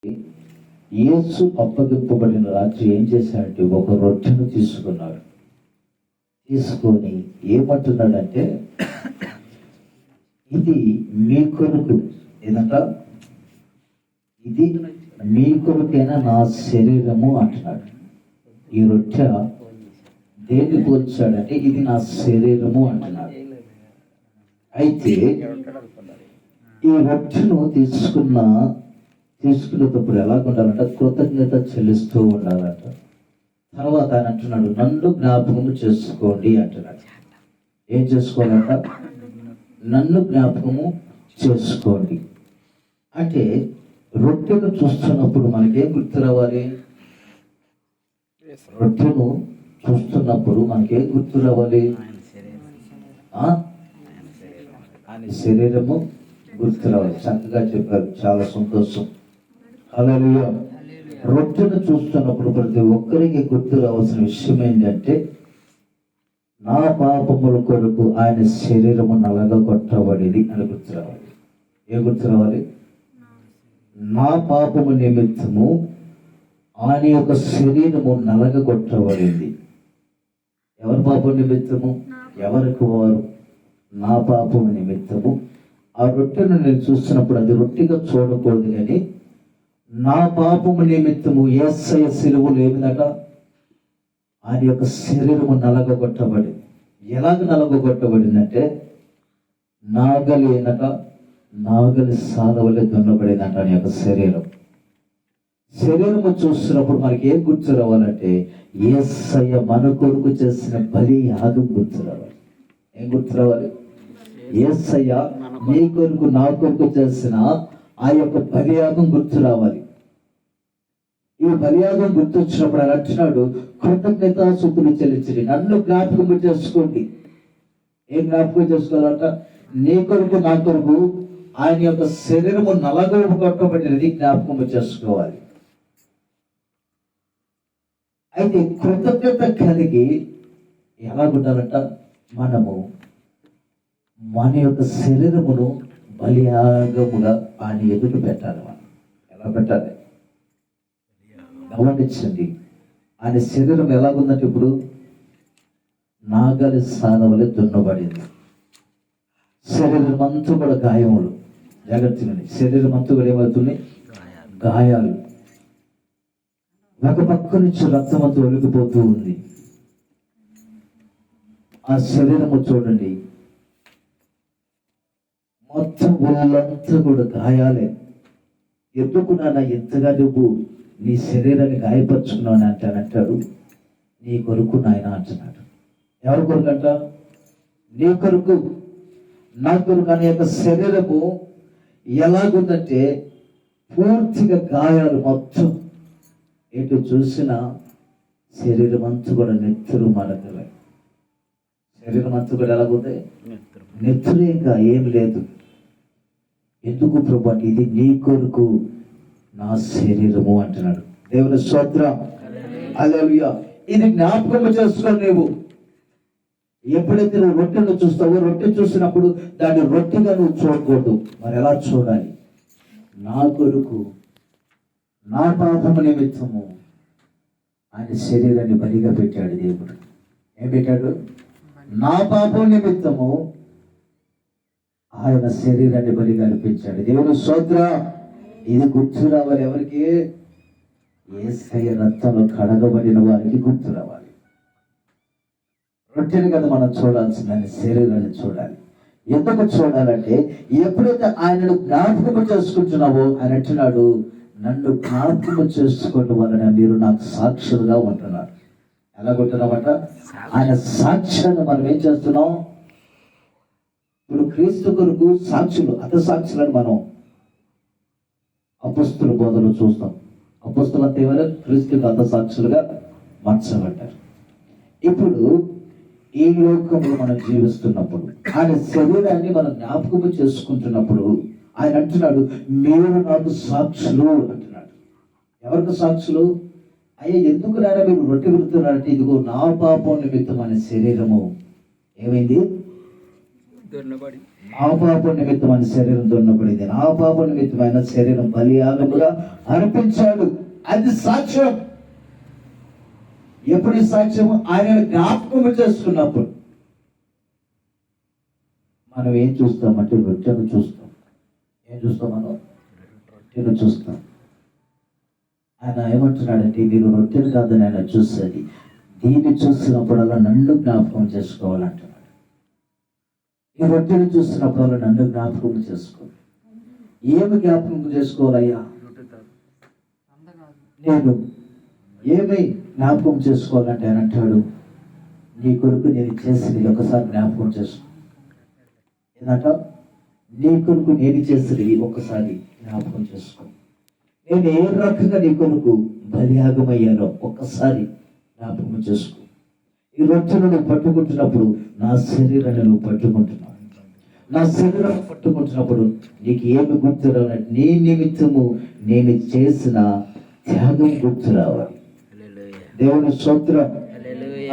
యేసు అప్పగింపబడిన రాత్రి ఏం చేశాడంటే ఒక రొట్టెను తీసుకున్నాడు. తీసుకొని ఏమంటున్నాడంటే, ఇది మీ కొరకు, ఏదంట, ఇది మీ కొరకైనా నా శరీరము అంటున్నాడు. ఈ రొట్టె దేన్ని పోల్చాడంటే ఇది నా శరీరము అంటున్నాడు. అయితే ఈ రొట్టెను తీసుకునేటప్పుడు ఎలా ఉండాలంట, కృతజ్ఞత చెల్లిస్తూ ఉండాలంట. తర్వాత ఆయన అంటున్నాడు, నన్ను జ్ఞాపకము చేసుకోండి అంటున్నాడు. ఏం చేసుకోవాలంట? నన్ను జ్ఞాపకము చేసుకోండి అంటే రొట్టెను చూస్తున్నప్పుడు మనకేం గుర్తు రావాలి? రొట్టెను చూస్తున్నప్పుడు మనకేం గుర్తు రావాలి? ఆయన శరీరము గుర్తు రావాలి. చక్కగా చెప్పారు, చాలా సంతోషం. హల్లెలూయా. రొట్టెను చూస్తున్నప్పుడు ప్రతి ఒక్కరికి గుర్తు రావాల్సిన విషయం ఏంటంటే, నా పాపముల కొరకు ఆయన శరీరము నలగగొట్టబడింది అని గుర్తు రావాలి. ఏ గుర్తు రావాలి? నా పాపము నిమిత్తము ఆయన యొక్క శరీరము నలగగొట్టబడింది. ఎవరి పాపం నిమిత్తము? ఎవరికి వారు. నా పాపము నిమిత్తము. ఆ రొట్టెను నేను చూస్తున్నప్పుడు అది రొట్టెగా చూడకూడదు, కానీ నా పాపము నిమిత్తము యేసయ్య సిలువలో ఏమిదట, ఆయన యొక్క శరీరము నలగగొట్టబడింది. ఎలాగ నలగగొట్టబడిందంటే, నాగలి సాధవలే దున్నబడిందంట ఆయన యొక్క శరీరము చూస్తున్నప్పుడు మనకి ఏం గుర్తు రావాలంటే, యేసయ్య మన కొరకు చేసిన బలి యాగం గుర్తు రావాలి. ఏం గుర్తు రావాలి? యేసయ్య నీ కొరకు నా కొరకు చేసిన ఆ యొక్క బలియాగం గుర్తు రావాలి. ఈ బలియాగం గుర్తొచ్చినప్పుడు ఆయన అంటున్నాడు, కృతజ్ఞతాస్తుతులు చెల్లించండి, నన్ను జ్ఞాపకం చేసుకోండి. ఏం జ్ఞాపకం చేసుకోవాలంట? నీ కొరకు నా కొరకు ఆయన యొక్క శరీరము నలగొట్టబడినది జ్ఞాపకం చేసుకోవాలి. అయితే కృతజ్ఞత కలిగి ఎలా ఉండాలంట? మనము మన యొక్క శరీరమును బలియాగముగా ఆయన ఎదుట పెట్టాలి. మనం ఎలా పెట్టాలి? గమనించండి, ఆయన శరీరం ఎలాగుందంటే ఇప్పుడు నాగలి సాధవలే దున్నబడింది. శరీరం అంతా కూడా గాయములు. జాగ్రత్తగా, శరీరం అంతా కూడా ఏమవుతుంది? గాయాలు. ఒక పక్క నుంచి రక్తం అంతా ఒలిగిపోతూ ఉంది. ఆ శరీరము చూడండి, మొత్తం ఒళ్ళంతా కూడా గాయాలే. ఎందుకు నాన్న ఎంతగా నువ్వు నీ శరీరాన్ని గాయపరుచుకున్నావు అంటే అంటాడు, నీ కొరకు నాయన అంటున్నాడు. ఎవరి కొరకు అంట? నీ కొరకు, నా కొరకు. అనే యొక్క శరీరము ఎలాగుందంటే పూర్తిగా గాయాలు. మొత్తం ఎటు చూసినా శరీరం అంతా కూడా నెత్తురు మరకలే. శరీరం అంతా కూడా ఎలాగుంది? నెత్తురు, ఇంకా ఏం లేదు. ఎందుకు ప్రభు అంటే ఇది నీ కొరకు నా శరీరము అంటున్నాడు. దేవుని స్తోత్రం. హల్లెలూయా. ఇది జ్ఞాపకం చేసుకో. నువ్వు ఎప్పుడైతే నువ్వు రొట్టెను చూస్తావో, రొట్టె చూసినప్పుడు దాన్ని రొట్టెగా నువ్వు చూడకూడదు. మరి ఎలా చూడాలి? నా కొరకు, నా పాపము నిమిత్తము ఆయన శరీరాన్ని బలిగా పెట్టాడు దేవుడు. ఏం పెట్టాడు? నా పాపం నిమిత్తము ఆయన శరీరాన్ని బలిగా అర్పించాడు. దేవుని స్తోత్రం. ఇది గుర్తు రావాలి ఎవరికి? యేసయ్య రక్తంలో కడగబడిన వారికి గుర్తు రావాలి. రొట్టెని కదా మనం చూడాల్సిన, శరీరాన్ని చూడాలి. ఎందుకు చూడాలంటే, ఎప్పుడైతే ఆయనను జ్ఞాపకము చేసుకుంటున్నావో ఆయన అంటున్నాడు, నన్ను జ్ఞాపకము చేసుకోవడం వలన మీరు నాకు సాక్షులుగా ఉంటున్నారు. ఎలా ఉంటున్నామంట? ఆయన సాక్ష్యాన్ని మనం ఏం చేస్తున్నాం? ఇప్పుడు క్రీస్తు కొరకు సాక్షులు, సాక్షులని మనం అపొస్తలుల బోధనలు చూస్తాం. అపొస్తలులు అంటే ఎవరు? క్రీస్తుకు సాక్షులుగా మార్చబడ్డారు. ఇప్పుడు ఈ లోకంలో మనం జీవిస్తున్నప్పుడు ఆయన శరీరాన్ని మనం జ్ఞాపకము చేసుకుంటున్నప్పుడు ఆయన అంటున్నాడు, మీరు నాకు సాక్షులు అంటున్నాడు. ఎవరికి సాక్షులు? అయ్యా ఎందుకు రారా మీరు రొట్టె విరుతున్నారంటే, ఇదిగో నా పాపం నిమిత్తం అనే శరీరము ఏమైంది? ఆ పాపం నిమిత్తం ఆయన శరీరం దున్నబడింది, ఆ పాపం నిమిత్తం ఆయన శరీరం బలియాగముగా అర్పించాడు. అది సాక్ష్యం. ఎప్పుడు ఈ సాక్ష్యము? ఆయన జ్ఞాపకం చేసుకున్నప్పుడు. మనం ఏం చూస్తామంటే రొట్టెను చూస్తాం. ఏం చూస్తాం? మనం రొట్టెను చూస్తాం. ఆయన ఏమంటున్నాడంటే, మీరు రొట్టెను కాదని ఆయన చూసేది, దీన్ని చూసినప్పుడల్లా నన్ను జ్ఞాపకం చేసుకోవాలంటున్నాడు. ఈ రొట్టెను చూసినప్పుడల్లా నన్ను జ్ఞాపకం చేసుకో. ఏమి జ్ఞాపకం చేసుకోవాలయ్యా? నేను ఏమి జ్ఞాపకం చేసుకోవాలంటే ఆయన అంటాడు, నీ కొరకు నేను చేసినది ఒకసారి జ్ఞాపకం చేసుకో. ఏంటంట? నీ కొరకు నేను చేసినది ఒకసారి జ్ఞాపకం చేసుకో. నేను ఏ రకంగా నీ కొరకు బలియాగమయ్యానో ఒక్కసారి జ్ఞాపకం చేసుకో. ఈ రొట్టెను నువ్వు పట్టుకుంటున్నప్పుడు నా శరీరాన్ని నువ్వు పట్టుకుంటున్నావు. నా శరీరాన్ని పట్టుకుంటున్నప్పుడు నీకు ఏమి గుర్తు రావాలి? నీ నిమిత్తము నేను చేసిన త్యాగం గుర్తు రావాలి. దేవుని స్తోత్రం. హల్లెలూయా.